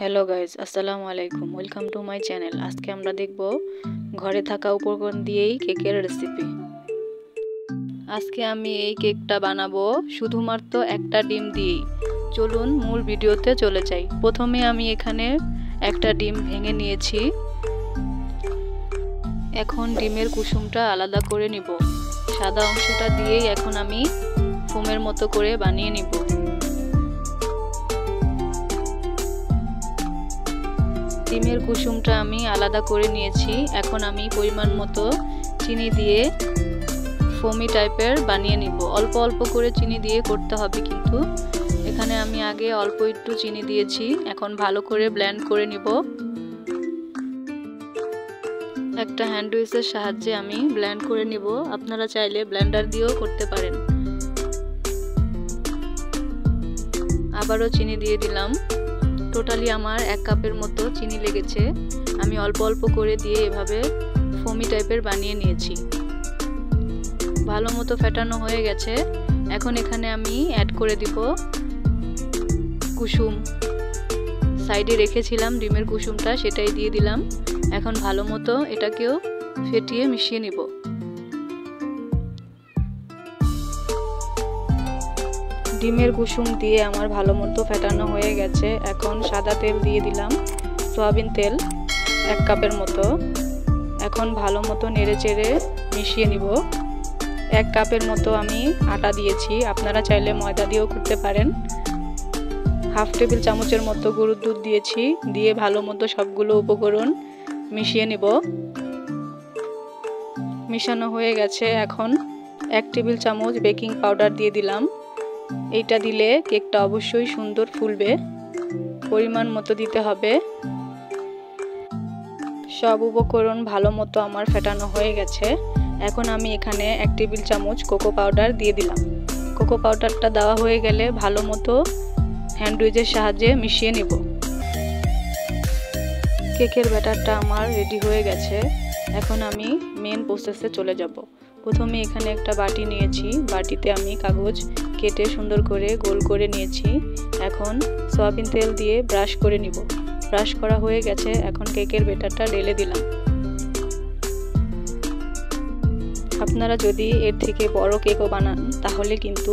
Hello guys, আসসালামু আলাইকুম। Welcome to my channel. আজকে আমরা দেখব ঘরে থাকা উপকরণ দিয়েই কেকের রেসিপি। আজকে আমি এই কেকটা বানাবো শুধুমাত্র একটা ডিম দিয়েই। চলুন মূল ভিডিওতে চলে যাই। প্রথমে আমি এখানে একটা ডিম ভেঙে নিয়েছি। এখন ডিমের কুসুমটা আলাদা করে নিব। সাদা অংশটা দিয়েই এখন আমি ফোমের মতো করে বানিয়ে নিব। ডিমের কুসুমটা আমি আলাদা করে নিয়েছি। এখন আমি পরিমাণ মতো চিনি দিয়ে ফোমি টাইপের বানিয়ে নিব। অল্প অল্প করে চিনি দিয়ে করতে হবে, কিন্তু এখানে আমি আগে অল্প একটু চিনি দিয়েছি। এখন ভালো করে ব্লেন্ড করে নিব। একটা হ্যান্ড উইচের সাহায্যে আমি ব্লেন্ড করে নিব। আপনারা চাইলে ব্লেন্ডার দিয়েও করতে পারেন। আবারও চিনি দিয়ে দিলাম। টোটালি আমার 1 কাপের মতো চিনি লেগেছে। আমি অল্প অল্প করে দিয়ে এভাবে ফোমি টাইপের বানিয়ে নিয়েছি। ভালো মতো ফেটানো হয়ে গেছে। এখন এখানে আমি অ্যাড করে দিব কুসুম। সাইডে রেখেছিলাম ডিমের কুসুমটা, সেটাই দিয়ে দিলাম। এখন ভালো মতো এটাকেও ফেটিয়ে মিশিয়ে নিব। ডিমের কুসুম দিয়ে আমার ভালো মতো ফেটানো হয়ে গেছে। এখন সাদা তেল দিয়ে দিলাম, সয়াবিন তেল 1 কাপের মতো। এখন ভালো মতো নেড়ে চেড়ে মিশিয়ে নিব। 1 কাপের মতো আমি আটা দিয়েছি, আপনারা চাইলে ময়দা দিয়েও করতে পারেন। 1/2 টেবিল চামচের মতো গরুর দুধ দিয়েছি। দিয়ে ভালো মতো সবগুলো উপকরণ মিশিয়ে নিব। মিশানো হয়ে গেছে। এখন 1 টেবিল চামচ বেকিং পাউডার দিয়ে দিলাম। এইটা দিলে কেকটা অবশ্যই সুন্দর ফুলবে। পরিমাণ মতো দিতে হবে। সব উপকরণ ভালো মতো আমার ফেটানো হয়ে গেছে। এখন আমি এখানে 1 টেবিল চামচ কোকো পাউডার দিয়ে দিলাম। কোকো পাউডারটা দেওয়া হয়ে গেলে ভালো মতো হ্যান্ড উইচের সাহায্যে মিশিয়ে নিব। কেকের ব্যাটারটা আমার রেডি হয়ে গেছে। এখন আমি মেন প্রসেসে চলে যাব। প্রথমে এখানে একটা বাটি নিয়েছি। বাটিতে আমি কাগজ কেটে সুন্দর করে গোল করে নিয়েছি। এখন সয়াবিন তেল দিয়ে ব্রাশ করে নিব। ব্রাশ করা হয়ে গেছে। এখন কেকের ব্যাটারটা ঢেলে দিলাম। আপনারা যদি এর থেকে বড় কেকও বানান তাহলে কিন্তু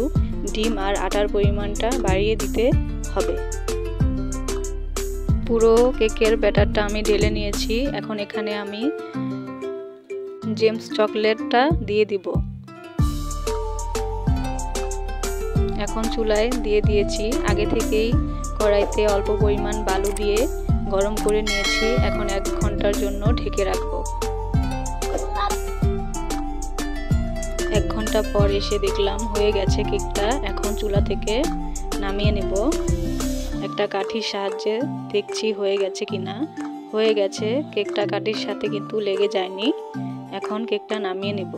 ডিম আর আটার পরিমাণটা বাড়িয়ে দিতে হবে। পুরো কেকের ব্যাটারটা আমি ঢেলে নিয়েছি। এখন এখানে আমি জেমস চকলেটটা দিয়ে দিব। এখন চুলায় দিয়ে দিয়েছি। আগে থেকেই কড়াইতে অল্প পরিমাণ বালু দিয়ে গরম করে নিয়েছি। এখন 1 ঘন্টার জন্য ঢেকে রাখবো। 1 ঘন্টা পর এসে দেখলাম হয়ে গেছে কেকটা। এখন চুলা থেকে নামিয়ে নেব। একটা কাঠির সাহায্যে দেখছি হয়ে গেছে কিনা। হয়ে গেছে। কেকটা কাঠির সাথে কিন্তু লেগে যায়নি। এখন কেকটা নামিয়ে নেব।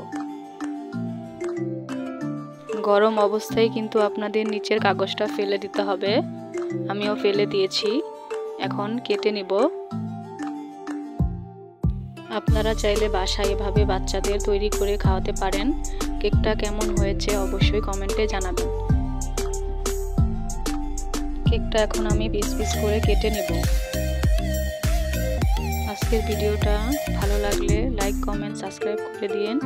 গরম অবস্থায় কিন্তু আপনাদের নিচের কাগজটা ফেলে দিতে হবে। আমিও ফেলে দিয়েছি। এখন কেটে নিব। আপনারা চাইলে বাসায় এভাবে বাচ্চাদের তৈরি করে খাওয়াতে পারেন। কেকটা কেমন হয়েছে অবশ্যই কমেন্টে জানাবেন। কেকটা এখন আমি পিস পিস করে কেটে নেব। আজকের ভিডিওটা ভালো লাগলে লাইক, কমেন্ট, সাবস্ক্রাইব করে দিন।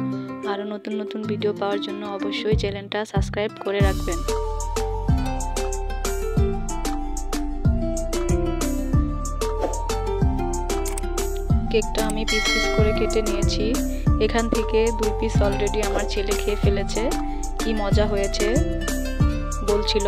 আরও নতুন নতুন ভিডিও পাওয়ার জন্য অবশ্যই চ্যানেলটা সাবস্ক্রাইব করে রাখবেন। কেকটা আমি পিস পিস করে কেটে নিয়েছি। এখান থেকে 2 পিস অলরেডি আমার ছেলে খেয়ে ফেলেছে। কি মজা হয়েছে বলছিল।